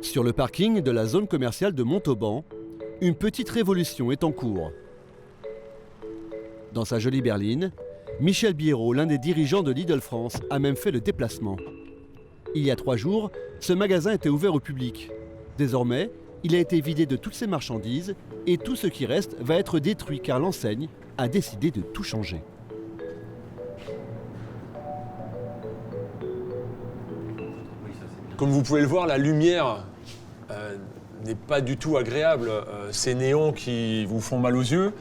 Sur le parking de la zone commerciale de Montauban, une petite révolution est en cours. Dans sa jolie berline, Michel Biérot, l'un des dirigeants de Lidl France, a même fait le déplacement. Il y a 3 jours, ce magasin était ouvert au public. Désormais, il a été vidé de toutes ses marchandises et tout ce qui reste va être détruit car l'enseigne a décidé de tout changer. Comme vous pouvez le voir, la lumière n'est pas du tout agréable. Ces néons qui vous font mal aux yeux,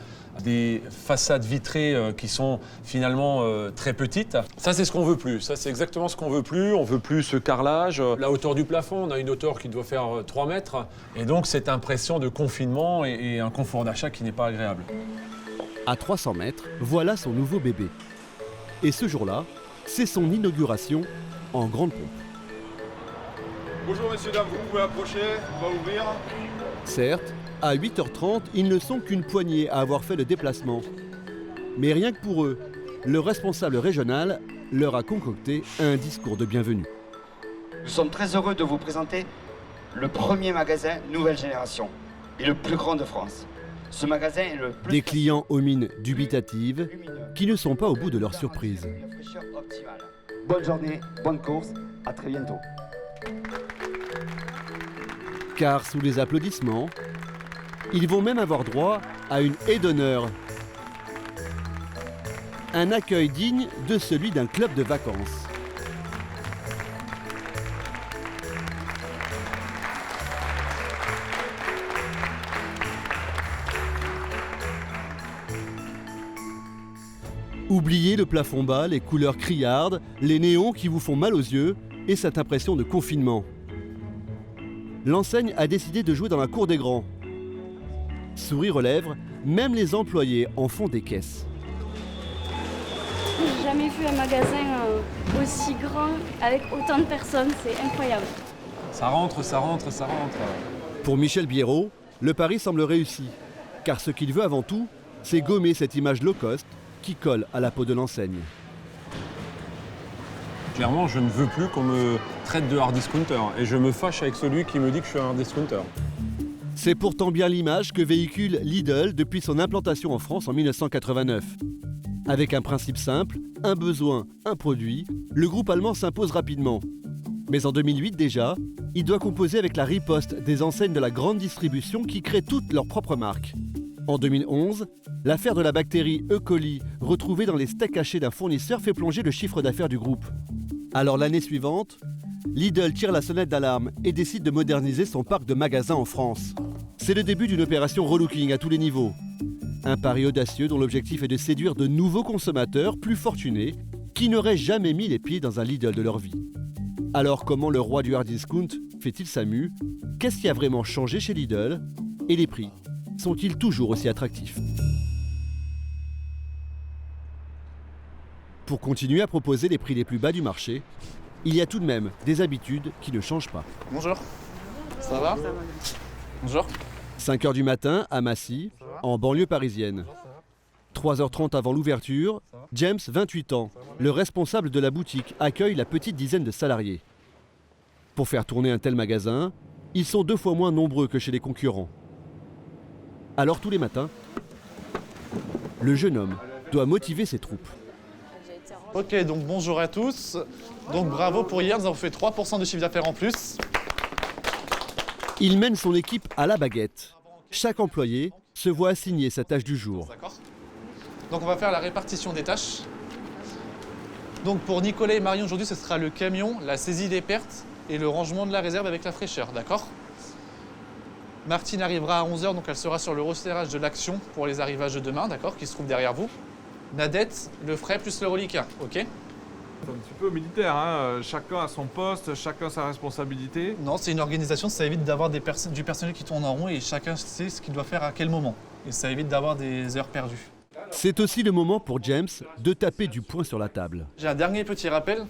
des façades vitrées qui sont finalement très petites. Ça, c'est ce qu'on veut plus. Ça, c'est exactement ce qu'on veut plus. On veut plus ce carrelage. La hauteur du plafond, on a une hauteur qui doit faire 3 mètres. Et donc, cette impression de confinement et un confort d'achat qui n'est pas agréable. À 300 mètres, voilà son nouveau bébé. Et ce jour-là, c'est son inauguration en grande pompe. Bonjour messieurs, dames, vous pouvez approcher, on va ouvrir. Certes, à 8h30, ils ne sont qu'une poignée à avoir fait le déplacement. Mais rien que pour eux, le responsable régional leur a concocté un discours de bienvenue. Nous sommes très heureux de vous présenter le premier magasin nouvelle génération et le plus grand de France. Ce magasin est le plus... Des clients aux mines dubitatives qui ne sont pas au bout de leur surprise. Bonne journée, bonne course, à très bientôt. Car sous les applaudissements, ils vont même avoir droit à une haie d'honneur. Un accueil digne de celui d'un club de vacances. Oubliez le plafond bas, les couleurs criardes, les néons qui vous font mal aux yeux et cette impression de confinement. L'enseigne a décidé de jouer dans la cour des grands. Sourire aux lèvres, même les employés en font des caisses. J'ai jamais vu un magasin aussi grand avec autant de personnes, c'est incroyable. Ça rentre, ça rentre, ça rentre. Pour Michel Biérot, le pari semble réussi, car ce qu'il veut avant tout, c'est gommer cette image low cost qui colle à la peau de l'enseigne. Clairement, je ne veux plus qu'on me traite de hard discounter et je me fâche avec celui qui me dit que je suis un hard discounter. C'est pourtant bien l'image que véhicule Lidl depuis son implantation en France en 1989. Avec un principe simple, un besoin, un produit, le groupe allemand s'impose rapidement. Mais en 2008 déjà, il doit composer avec la riposte des enseignes de la grande distribution qui créent toutes leurs propres marques. En 2011, l'affaire de la bactérie E. coli retrouvée dans les steaks hachés d'un fournisseur fait plonger le chiffre d'affaires du groupe. Alors l'année suivante, Lidl tire la sonnette d'alarme et décide de moderniser son parc de magasins en France. C'est le début d'une opération relooking à tous les niveaux. Un pari audacieux dont l'objectif est de séduire de nouveaux consommateurs plus fortunés qui n'auraient jamais mis les pieds dans un Lidl de leur vie. Alors comment le roi du hard discount fait-il sa mue? Qu'est-ce qui a vraiment changé chez Lidl? Et les prix sont-ils toujours aussi attractifs? Pour continuer à proposer les prix les plus bas du marché, il y a tout de même des habitudes qui ne changent pas. Bonjour, ça va? Bonjour. 5h du matin à Massy, en banlieue parisienne. 3h30 avant l'ouverture, James, 28 ans, le responsable de la boutique, accueille la petite dizaine de salariés. Pour faire tourner un tel magasin, ils sont 2 fois moins nombreux que chez les concurrents. Alors tous les matins, le jeune homme doit motiver ses troupes. Ok, donc bonjour à tous. Donc bravo pour hier, nous avons fait 3% de chiffre d'affaires en plus. Il mène son équipe à la baguette. Chaque employé se voit assigner sa tâche du jour. D'accord. Donc on va faire la répartition des tâches. Donc pour Nicolas et Marion aujourd'hui, ce sera le camion, la saisie des pertes et le rangement de la réserve avec la fraîcheur, d'accord? Martine arrivera à 11h, donc elle sera sur le resserrage de l'action pour les arrivages de demain, d'accord, qui se trouve derrière vous. Nadette, le frais plus le reliquat, ok? C'est un petit peu militaire, hein. Chacun a son poste, chacun sa responsabilité. Non, c'est une organisation, ça évite d'avoir du personnel qui tourne en rond et chacun sait ce qu'il doit faire à quel moment. Et ça évite d'avoir des heures perdues. C'est aussi le moment pour James de taper du poing sur la table. J'ai un dernier petit rappel.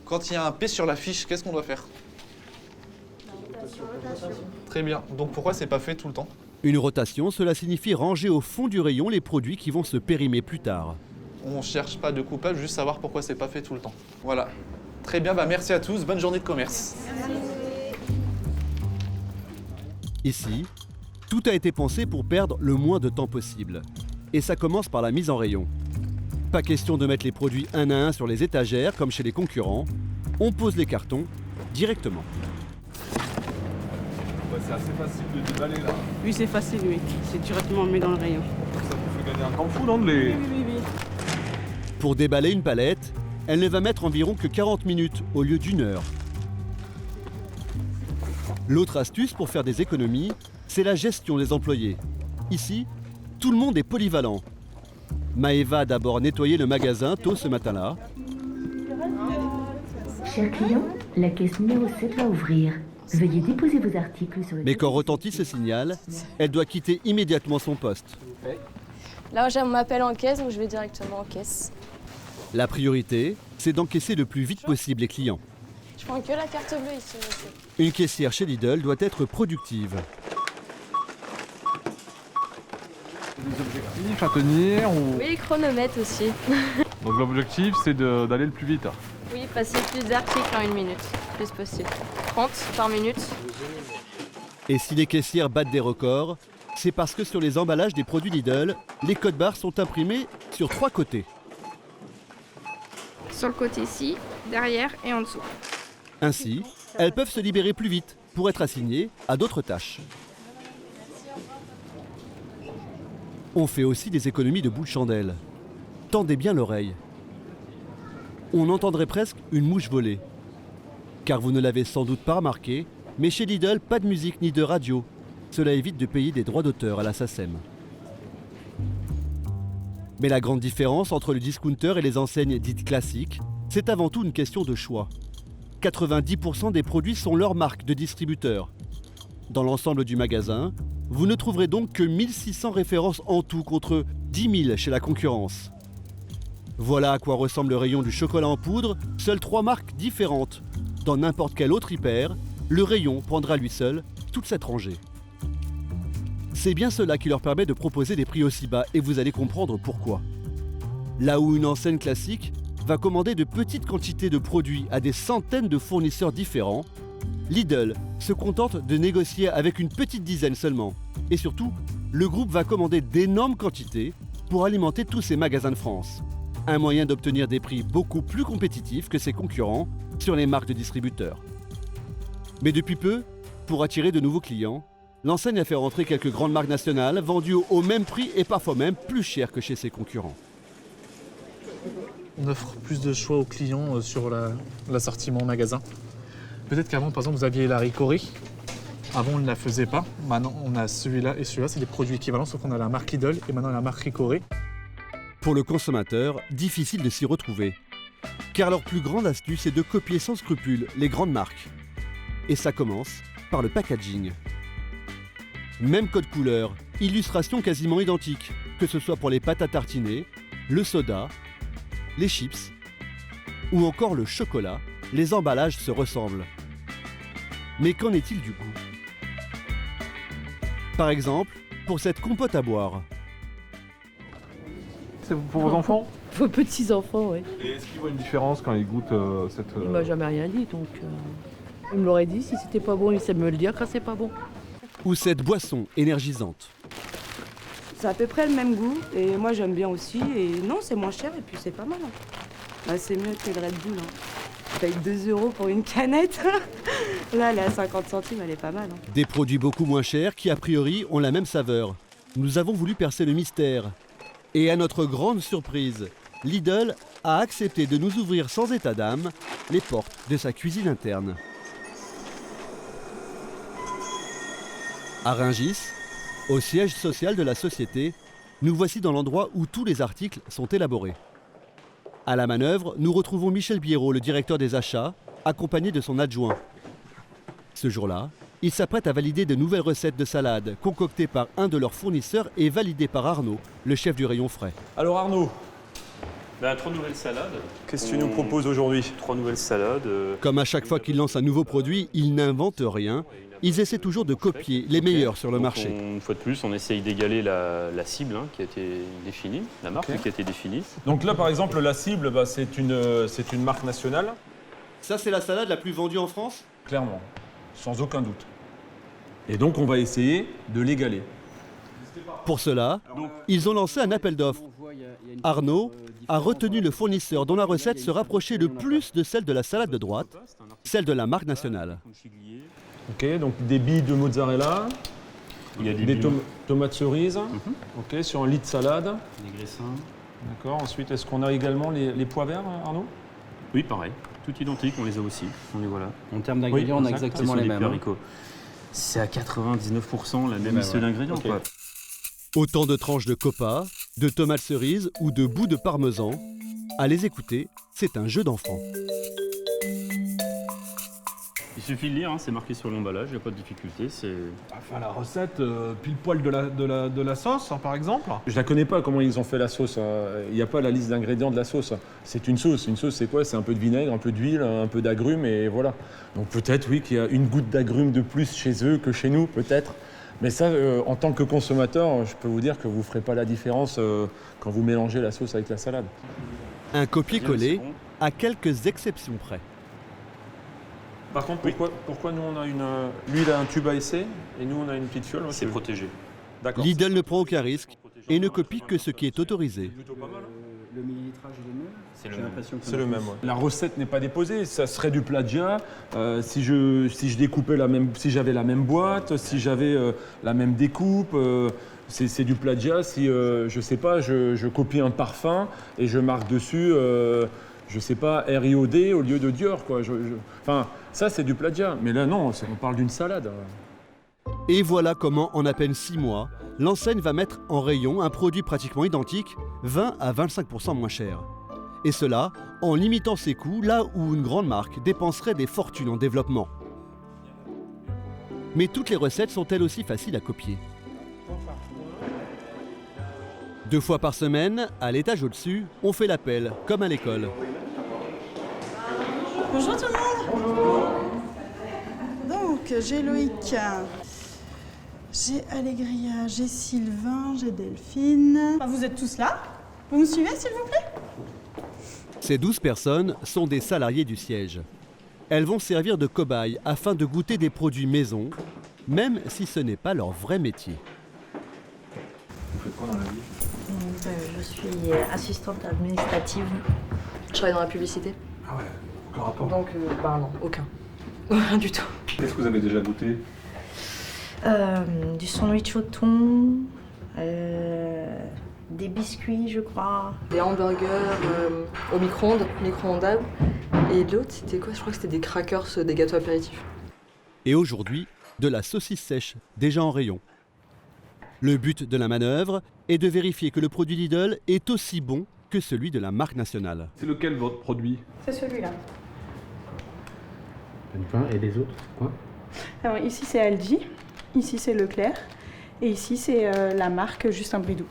Quand il y a un P sur la fiche, qu'est-ce qu'on doit faire? Très bien. Donc pourquoi c'est pas fait tout le temps? Une rotation, cela signifie ranger au fond du rayon les produits qui vont se périmer plus tard. On ne cherche pas de coupable, juste savoir pourquoi c'est pas fait tout le temps. Voilà. Très bien, merci à tous, bonne journée de commerce. Ici, tout a été pensé pour perdre le moins de temps possible. Et ça commence par la mise en rayon. Pas question de mettre les produits un à un sur les étagères comme chez les concurrents. On pose les cartons directement. Ouais, c'est assez facile de déballer là. Oui, c'est facile, oui. C'est directement mis dans le rayon. Ça vous fait gagner un temps fou, non de les... Oui. Pour déballer une palette, elle ne va mettre environ que 40 minutes au lieu d'1 heure. L'autre astuce pour faire des économies, c'est la gestion des employés. Ici, tout le monde est polyvalent. Maëva a d'abord nettoyé le magasin tôt ce matin-là. Cher client, la caisse numéro 7 va ouvrir. Veuillez déposer vos articles sur le... Mais quand retentit ce signal, elle doit quitter immédiatement son poste. Là, on m'appelle en caisse, donc je vais directement en caisse. La priorité, c'est d'encaisser le plus vite possible les clients. Je prends que la carte bleue ici, monsieur. Une caissière chez Lidl doit être productive. Des objectifs à tenir ou... Oui, chronomètre aussi. Donc l'objectif c'est d'aller le plus vite. Oui, passer plus d'articles en 1 minute, plus possible. 30 par minute. Et si les caissières battent des records, c'est parce que sur les emballages des produits Lidl, les codes barres sont imprimés sur 3 côtés. Sur le côté ici, derrière et en dessous. Ainsi, elles peuvent se libérer plus vite pour être assignées à d'autres tâches. On fait aussi des économies de bouts de chandelle. Tendez bien l'oreille. On entendrait presque une mouche voler. Car vous ne l'avez sans doute pas remarqué, mais chez Lidl, pas de musique ni de radio. Cela évite de payer des droits d'auteur à la SACEM. Mais la grande différence entre le discounter et les enseignes dites classiques, c'est avant tout une question de choix. 90% des produits sont leur marque de distributeur. Dans l'ensemble du magasin, vous ne trouverez donc que 1600 références en tout contre 10 000 chez la concurrence. Voilà à quoi ressemble le rayon du chocolat en poudre, seules 3 marques différentes. Dans n'importe quel autre hyper, le rayon prendra lui seul toute cette rangée. C'est bien cela qui leur permet de proposer des prix aussi bas et vous allez comprendre pourquoi. Là où une enseigne classique va commander de petites quantités de produits à des centaines de fournisseurs différents, Lidl se contente de négocier avec une petite dizaine seulement. Et surtout, le groupe va commander d'énormes quantités pour alimenter tous ses magasins de France. Un moyen d'obtenir des prix beaucoup plus compétitifs que ses concurrents sur les marques de distributeurs. Mais depuis peu, pour attirer de nouveaux clients, l'enseigne a fait rentrer quelques grandes marques nationales vendues au même prix et parfois même plus cher que chez ses concurrents. On offre plus de choix aux clients sur l'assortiment magasin. Peut-être qu'avant, par exemple, vous aviez la Ricoré. Avant, on ne la faisait pas. Maintenant, on a celui-là et celui-là. C'est des produits équivalents, sauf qu'on a la marque Lidl et maintenant la marque Ricoré. Pour le consommateur, difficile de s'y retrouver. Car leur plus grande astuce est de copier sans scrupule les grandes marques. Et ça commence par le packaging. Même code couleur, illustration quasiment identique, que ce soit pour les pâtes à tartiner, le soda, les chips ou encore le chocolat, les emballages se ressemblent. Mais qu'en est-il du goût? Par exemple, pour cette compote à boire. C'est pour vos enfants? Vos petits-enfants, oui. Et est-ce qu'ils voient une différence quand ils goûtent cette... Il m'a jamais rien dit, donc... Il me l'aurait dit, si c'était pas bon, il sait me le dire quand c'est pas bon. Ou cette boisson énergisante. C'est à peu près le même goût, et moi j'aime bien aussi, et non, c'est moins cher, et puis c'est pas mal. Bah, c'est mieux que le Red Bull. Je paye 2 € pour une canette. Là, elle est à 50 centimes, elle est pas mal. Des produits beaucoup moins chers qui, a priori, ont la même saveur. Nous avons voulu percer le mystère. Et à notre grande surprise, Lidl a accepté de nous ouvrir sans état d'âme les portes de sa cuisine interne. À Rungis, au siège social de la société, nous voici dans l'endroit où tous les articles sont élaborés. À la manœuvre, nous retrouvons Michel Biérot, le directeur des achats, accompagné de son adjoint. Ce jour-là, il s'apprête à valider de nouvelles recettes de salade concoctées par un de leurs fournisseurs et validées par Arnaud, le chef du rayon frais. Alors Arnaud, 3 nouvelles salades. qu'est-ce que tu nous proposes aujourd'hui? 3 nouvelles salades. Comme à chaque fois qu'ils lancent un nouveau produit, ils n'inventent rien. Ils essaient toujours de copier les meilleurs sur le marché. Une fois de plus, on essaye d'égaler la cible qui a été définie, la marque qui a été définie. Donc là, par exemple, la cible, c'est une marque nationale. Ça, c'est la salade la plus vendue en France? Clairement, sans aucun doute. Et donc on va essayer de l'égaler. Pour cela, ils ont lancé un appel d'offres. Arnaud a retenu le fournisseur dont la recette se rapprochait le plus de celle de la salade de droite, celle de la marque nationale. Ok, donc des billes de mozzarella, Il y a des tomates cerises, ok, sur un lit de salade. Des graissins. D'accord, ensuite est-ce qu'on a également les pois verts, Arnaud? Oui, pareil. Tout identique, on les a aussi. On les voilà. En termes d'ingrédients, on a exactement les mêmes. C'est à 99% la même liste d'ingrédients. Okay. Autant de tranches de copa, de tomates cerises ou de bouts de parmesan. À les écouter, c'est un jeu d'enfant. Il suffit de lire, hein, c'est marqué sur l'emballage, il n'y a pas de difficulté. Enfin, la recette pile poil de la sauce, hein, par exemple. Je la connais pas, comment ils ont fait la sauce. Il n'y a pas la liste d'ingrédients de la sauce. C'est une sauce. Une sauce, c'est quoi? C'est un peu de vinaigre, un peu d'huile, un peu d'agrumes et voilà. Donc peut-être, oui, qu'il y a une goutte d'agrumes de plus chez eux que chez nous, peut-être. Mais ça, en tant que consommateur, je peux vous dire que vous ne ferez pas la différence quand vous mélangez la sauce avec la salade. Un copier-coller à quelques exceptions près. Par contre, pourquoi nous on a lui il a un tube à essai et nous on a une petite fiole? C'est protégé. D'accord. Lidl ne prend aucun risque et ne copie que ce qui est autorisé. Le millilitrage est le même. C'est le même. Ouais. La recette n'est pas déposée, ça serait du plagiat. Si je découpais si j'avais la même boîte, si j'avais la même découpe, c'est du plagiat. Si je sais pas, je copie un parfum et je marque dessus, je sais pas, RIOD au lieu de Dior, quoi. Enfin, ça c'est du plagiat. Mais là non, on parle d'une salade. Et voilà comment, en à peine 6 mois, l'enseigne va mettre en rayon un produit pratiquement identique, 20 à 25% moins cher. Et cela en limitant ses coûts là où une grande marque dépenserait des fortunes en développement. Mais toutes les recettes sont elles aussi faciles à copier. 2 fois par semaine, à l'étage au-dessus, on fait l'appel, comme à l'école. Bonjour tout le monde. Donc j'ai Loïc, j'ai Allégria, j'ai Sylvain, j'ai Delphine. Vous êtes tous là? Vous me suivez s'il vous plaît? Ces 12 personnes sont des salariés du siège. Elles vont servir de cobayes afin de goûter des produits maison, même si ce n'est pas leur vrai métier. Vous faites quoi dans la vie? Je suis assistante administrative. Je travaille dans la publicité. Ah ouais, aucun rapport. Donc, non, aucun. Rien du tout. Qu'est-ce que vous avez déjà goûté? Du sandwich au thon, des biscuits, je crois. Des hamburgers au micro-ondables. Et l'autre, c'était quoi? Je crois que c'était des crackers, des gâteaux apéritifs. Et aujourd'hui, de la saucisse sèche, déjà en rayon. Le but de la manœuvre est de vérifier que le produit Lidl est aussi bon que celui de la marque nationale. C'est lequel votre produit? C'est celui-là. Et les autres, quoi? Alors ici c'est Aldi, ici c'est Leclerc et ici c'est la marque Justin Bridou.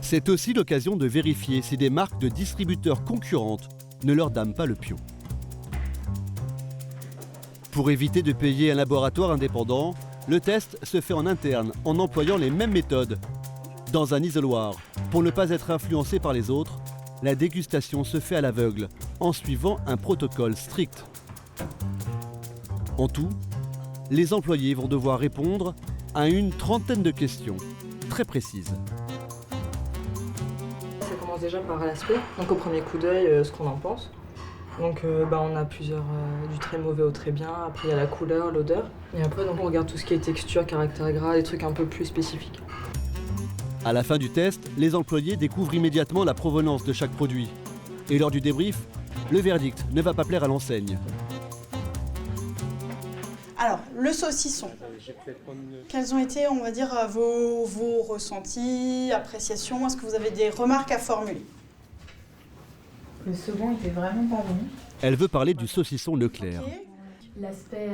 C'est aussi l'occasion de vérifier si des marques de distributeurs concurrentes ne leur dament pas le pion. Pour éviter de payer un laboratoire indépendant, le test se fait en interne en employant les mêmes méthodes. Dans un isoloir, pour ne pas être influencé par les autres, la dégustation se fait à l'aveugle, en suivant un protocole strict. En tout, les employés vont devoir répondre à une trentaine de questions, très précises. Ça commence déjà par l'aspect, donc au premier coup d'œil, ce qu'on en pense. Donc on a plusieurs, du très mauvais au très bien, après il y a la couleur, l'odeur. Et après donc, on regarde tout ce qui est texture, caractère gras, des trucs un peu plus spécifiques. À la fin du test, les employés découvrent immédiatement la provenance de chaque produit. Et lors du débrief, le verdict ne va pas plaire à l'enseigne. Alors, le saucisson. Quels ont été, on va dire, vos ressentis, appréciations? Est-ce que vous avez des remarques à formuler? Le second était vraiment pas bon. Elle veut parler du saucisson Leclerc. L'aspect,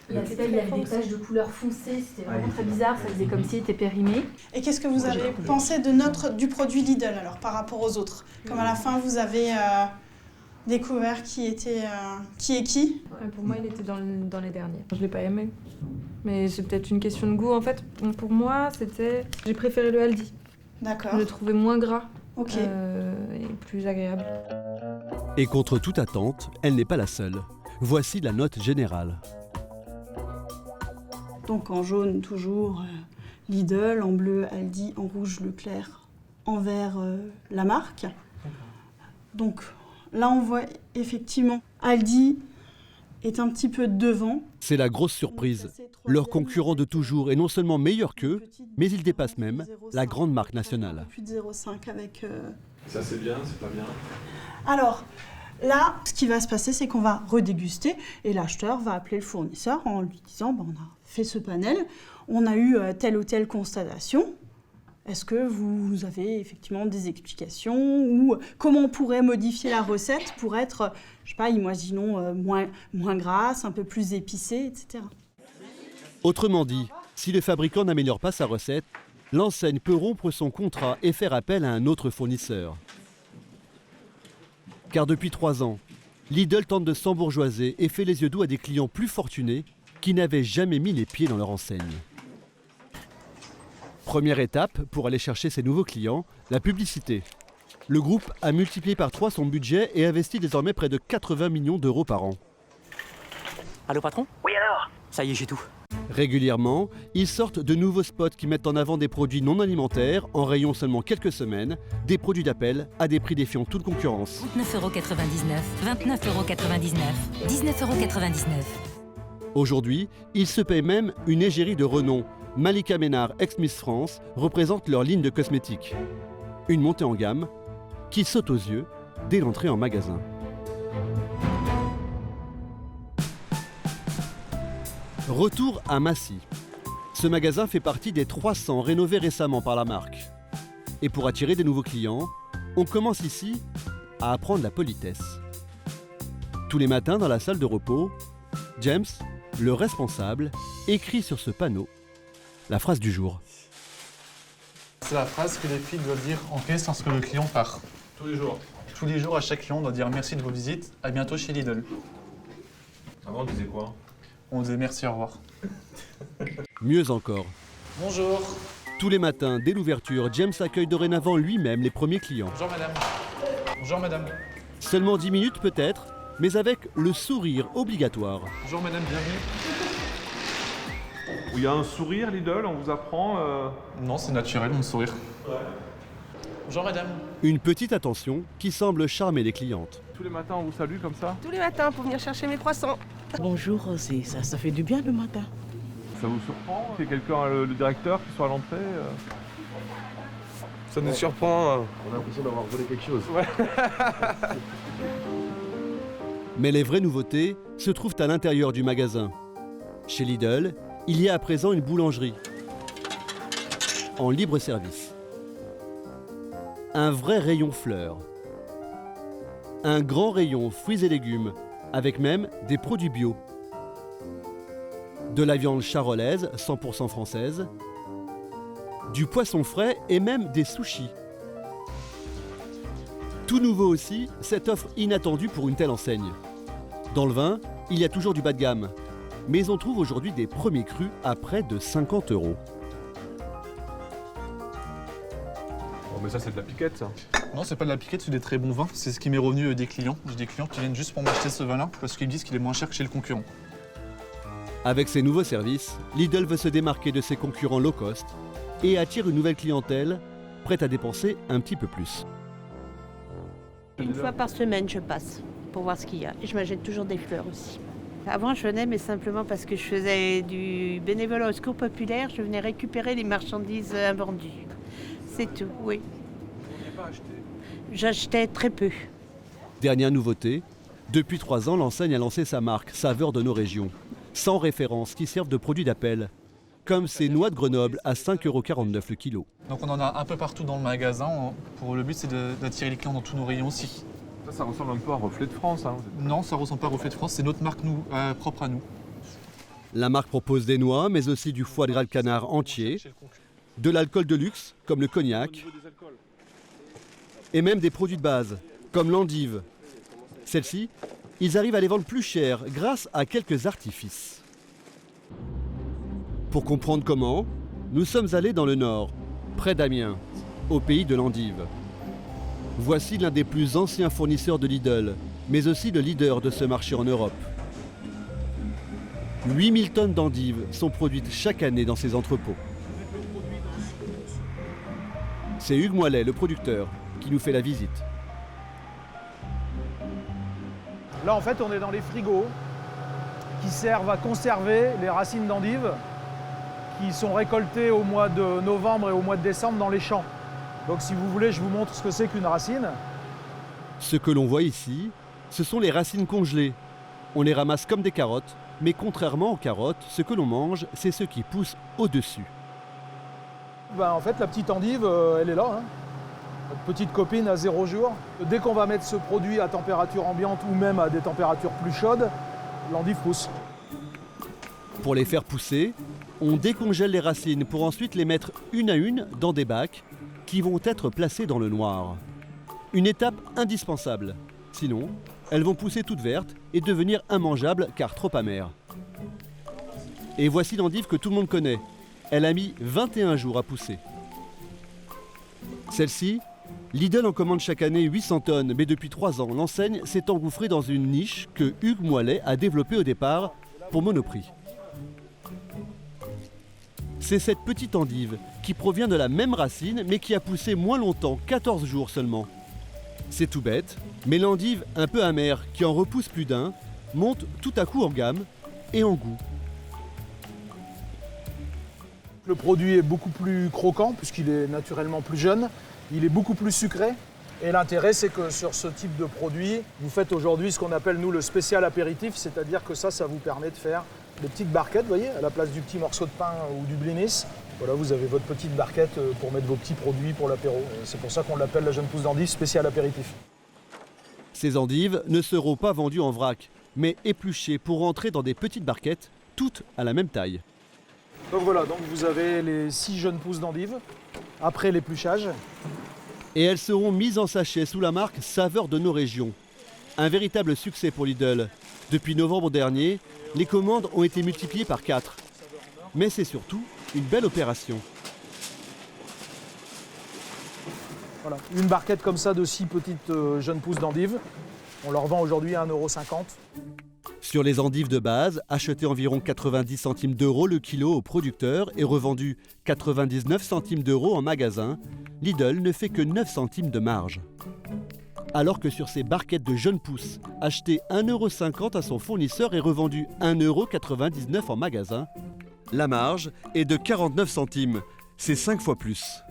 il y avait des taches de couleur foncée, c'était vraiment très bizarre, ça faisait comme s'il était périmé. Et qu'est-ce que vous avez pensé du produit Lidl alors par rapport aux autres? Comme à la fin vous avez découvert qui est qui? Pour moi il était dans les derniers. Je l'ai pas aimé, mais c'est peut-être une question de goût en fait. Pour moi j'ai préféré le Aldi. D'accord. Je le trouvais moins gras. Ok. Et plus agréable. Et contre toute attente, elle n'est pas la seule. Voici la note générale. Donc en jaune, toujours Lidl, en bleu, Aldi, en rouge, Leclerc, en vert, la marque. Donc là, on voit effectivement Aldi est un petit peu devant. C'est la grosse surprise. Leur concurrent de toujours est non seulement meilleur qu'eux, mais il dépasse même la grande marque nationale. Plus de 0,5 avec... Ça c'est bien, c'est pas bien. Alors, là, ce qui va se passer, c'est qu'on va redéguster et l'acheteur va appeler le fournisseur en lui disant on a fait ce panel, on a eu telle ou telle constatation. Est-ce que vous avez effectivement des explications ou comment on pourrait modifier la recette pour être, je sais pas, imaginons moins grasse, un peu plus épicée, etc. Autrement dit, si le fabricant n'améliore pas sa recette, l'enseigne peut rompre son contrat et faire appel à un autre fournisseur. Car depuis 3 ans, Lidl tente de s'embourgeoiser et fait les yeux doux à des clients plus fortunés qui n'avaient jamais mis les pieds dans leur enseigne. Première étape pour aller chercher ses nouveaux clients, la publicité. Le groupe a multiplié par 3 son budget et investit désormais près de 80 millions d'euros par an. Allô patron? Oui alors? Ça y est, j'ai tout. Régulièrement, ils sortent de nouveaux spots qui mettent en avant des produits non alimentaires, en rayon seulement quelques semaines, des produits d'appel à des prix défiant toute concurrence. 29,99 €, 29,99 €, 19,99 €. Aujourd'hui, ils se payent même une égérie de renom. Malika Ménard, ex-Miss France, représente leur ligne de cosmétiques. Une montée en gamme qui saute aux yeux dès l'entrée en magasin. Retour à Massy. Ce magasin fait partie des 300 rénovés récemment par la marque. Et pour attirer des nouveaux clients, on commence ici à apprendre la politesse. Tous les matins dans la salle de repos, James, le responsable, écrit sur ce panneau la phrase du jour. C'est la phrase que les filles doivent dire en caisse lorsque le client part. Tous les jours. Tous les jours, à chaque client, on doit dire merci de vos visites, à bientôt chez Lidl. Avant, on disait quoi? On disait merci, au revoir. Mieux encore. Bonjour. Tous les matins, dès l'ouverture, James accueille dorénavant lui-même les premiers clients. Bonjour madame. Bonjour madame. Seulement 10 minutes peut-être, mais avec le sourire obligatoire. Bonjour madame, bienvenue. Il y a un sourire Lidl, on vous apprend Non, c'est naturel, mon sourire. Ouais. Bonjour madame. Une petite attention qui semble charmer les clientes. Tous les matins, on vous salue comme ça? Tous les matins pour venir chercher mes croissants. Bonjour, ça fait du bien le matin. Ça vous surprend qu'il y ait quelqu'un, le directeur, qui soit à l'entrée Ça nous surprend. On a l'impression d'avoir volé quelque chose. Ouais. Mais les vraies nouveautés se trouvent à l'intérieur du magasin. Chez Lidl, il y a à présent une boulangerie en libre service. Un vrai rayon fleurs. Un grand rayon fruits et légumes, avec même des produits bio. De la viande charolaise, 100% française, du poisson frais et même des sushis. Tout nouveau aussi, cette offre inattendue pour une telle enseigne. Dans le vin, il y a toujours du bas de gamme, mais on trouve aujourd'hui des premiers crus à près de 50 €. Bon, mais ça, c'est de la piquette, ça. Non, c'est pas de la piquette, c'est des très bons vins. C'est ce qui m'est revenu des clients. J'ai des clients qui viennent juste pour m'acheter ce vin-là parce qu'ils me disent qu'il est moins cher que chez le concurrent. Avec ces nouveaux services, Lidl veut se démarquer de ses concurrents low cost et attire une nouvelle clientèle prête à dépenser un petit peu plus. Une fois par semaine, je passe pour voir ce qu'il y a. Et je m'achète toujours des fleurs aussi. Avant, je venais, mais simplement parce que je faisais du bénévolat au Secours Populaire. Je venais récupérer les marchandises invendues. C'est tout, oui. Vous n'aviez pas acheté? J'achetais très peu. Dernière nouveauté, depuis 3 ans, l'enseigne a lancé sa marque Saveurs de nos régions, 100 références qui servent de produits d'appel, comme ces noix de Grenoble à 5,49 € le kilo. Donc on en a un peu partout dans le magasin. Le but, c'est d'attirer les clients dans tous nos rayons aussi. Ça ressemble un peu à Reflet de France. Hein. Non, ça ressemble pas à Reflet de France. C'est notre marque propre à nous. La marque propose des noix, mais aussi du foie de gras de canard entier, de l'alcool de luxe, comme le cognac, et même des produits de base, comme l'endive. Celles-ci, ils arrivent à les vendre plus cher grâce à quelques artifices. Pour comprendre comment, nous sommes allés dans le nord, près d'Amiens, au pays de l'endive. Voici l'un des plus anciens fournisseurs de Lidl, mais aussi le leader de ce marché en Europe. 8000 tonnes d'endives sont produites chaque année dans ces entrepôts. C'est Hugues Moillet, le producteur, qui nous fait la visite. Là, en fait, on est dans les frigos qui servent à conserver les racines d'endives qui sont récoltées au mois de novembre et au mois de décembre dans les champs. Donc, si vous voulez, je vous montre ce que c'est qu'une racine. Ce que l'on voit ici, ce sont les racines congelées. On les ramasse comme des carottes, mais contrairement aux carottes, ce que l'on mange, c'est ce qui pousse au-dessus. En fait, la petite endive, elle est là. Hein. Notre petite copine à 0 jour. Dès qu'on va mettre ce produit à température ambiante ou même à des températures plus chaudes, l'endive pousse. Pour les faire pousser, on décongèle les racines pour ensuite les mettre une à une dans des bacs qui vont être placés dans le noir. Une étape indispensable. Sinon, elles vont pousser toutes vertes et devenir immangeables car trop amères. Et voici l'endive que tout le monde connaît. Elle a mis 21 jours à pousser. Celle-ci, Lidl en commande chaque année 800 tonnes, mais depuis 3 ans, l'enseigne s'est engouffrée dans une niche que Hugues Moillet a développée au départ pour Monoprix. C'est cette petite endive qui provient de la même racine, mais qui a poussé moins longtemps, 14 jours seulement. C'est tout bête, mais l'endive un peu amère, qui en repousse plus d'un, monte tout à coup en gamme et en goût. Le produit est beaucoup plus croquant puisqu'il est naturellement plus jeune. Il est beaucoup plus sucré. Et l'intérêt, c'est que sur ce type de produit, vous faites aujourd'hui ce qu'on appelle, nous, le spécial apéritif. C'est-à-dire que ça vous permet de faire des petites barquettes, vous voyez, à la place du petit morceau de pain ou du blinis. Voilà, vous avez votre petite barquette pour mettre vos petits produits pour l'apéro. C'est pour ça qu'on l'appelle la jeune pousse d'endive spécial apéritif. Ces endives ne seront pas vendues en vrac, mais épluchées pour rentrer dans des petites barquettes, toutes à la même taille. Donc voilà, donc vous avez les 6 jeunes pousses d'endives, après l'épluchage. Et elles seront mises en sachet sous la marque Saveur de nos régions. Un véritable succès pour Lidl. Depuis novembre dernier, les commandes ont été multipliées par 4. Mais c'est surtout une belle opération. Voilà, une barquette comme ça de 6 petites jeunes pousses d'endives. On leur vend aujourd'hui à 1,50 €. Sur les endives de base, achetées environ 90 centimes d'euros le kilo au producteur et revendues 99 centimes d'euros en magasin, Lidl ne fait que 9 centimes de marge. Alors que sur ces barquettes de jeunes pousses, achetées 1,50 € à son fournisseur et revendues 1,99 € en magasin, la marge est de 49 centimes, c'est 5 fois plus.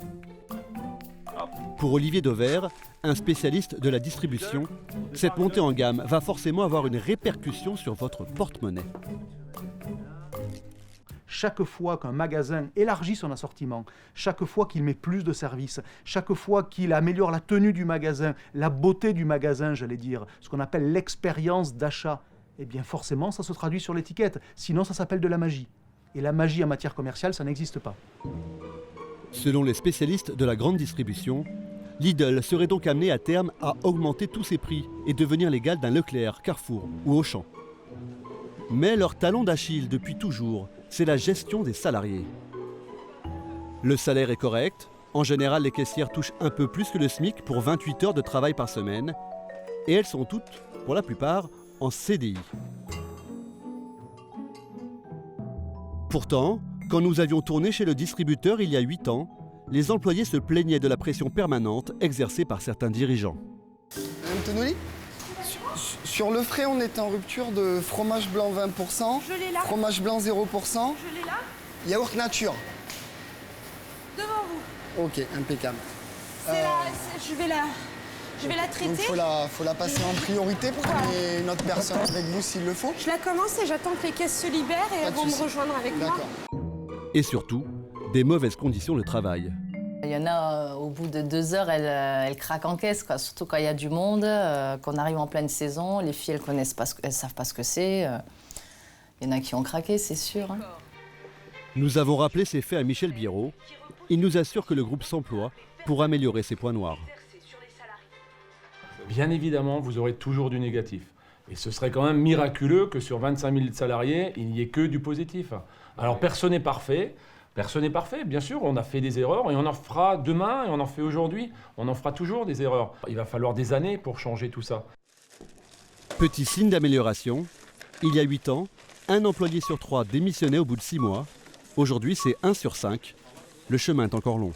Pour Olivier Dauvert, un spécialiste de la distribution, cette montée en gamme va forcément avoir une répercussion sur votre porte-monnaie. Chaque fois qu'un magasin élargit son assortiment, chaque fois qu'il met plus de services, chaque fois qu'il améliore la tenue du magasin, la beauté du magasin, j'allais dire, ce qu'on appelle l'expérience d'achat, eh bien forcément ça se traduit sur l'étiquette, sinon ça s'appelle de la magie. Et la magie en matière commerciale, ça n'existe pas. Selon les spécialistes de la grande distribution, Lidl serait donc amené à terme à augmenter tous ses prix et devenir l'égal d'un Leclerc, Carrefour ou Auchan. Mais leur talon d'Achille depuis toujours, c'est la gestion des salariés. Le salaire est correct, en général les caissières touchent un peu plus que le SMIC pour 28 heures de travail par semaine, et elles sont toutes, pour la plupart, en CDI. Pourtant, quand nous avions tourné chez le distributeur il y a 8 ans, les employés se plaignaient de la pression permanente exercée par certains dirigeants. Madame Tonoli, sur le frais, on est en rupture de fromage blanc 20%, fromage blanc 0%, Je l'ai là, yaourt nature. devant vous. Ok, impeccable. Je vais la traiter. Donc faut la passer en priorité pour qu'il y ait une autre personne avec vous s'il le faut. Je la commence et j'attends que les caisses se libèrent et elles vont me rejoindre avec moi. Et surtout, des mauvaises conditions de travail. Il y en a, au bout de 2 heures, elles craquent en caisse, quoi. Surtout quand il y a du monde, qu'on arrive en pleine saison. Les filles, elles savent pas ce que c'est. Il y en a qui ont craqué, c'est sûr. Hein. Nous avons rappelé ces faits à Michel Biérot. Il nous assure que le groupe s'emploie pour améliorer ses points noirs. Bien évidemment, vous aurez toujours du négatif. Et ce serait quand même miraculeux que sur 25 000 salariés, il n'y ait que du positif. Alors personne n'est parfait. Personne n'est parfait, bien sûr, on a fait des erreurs et on en fera demain et on en fait aujourd'hui. On en fera toujours des erreurs. Il va falloir des années pour changer tout ça. Petit signe d'amélioration, il y a 8 ans, un employé sur 3 démissionnait au bout de 6 mois. Aujourd'hui, c'est 1 sur 5. Le chemin est encore long.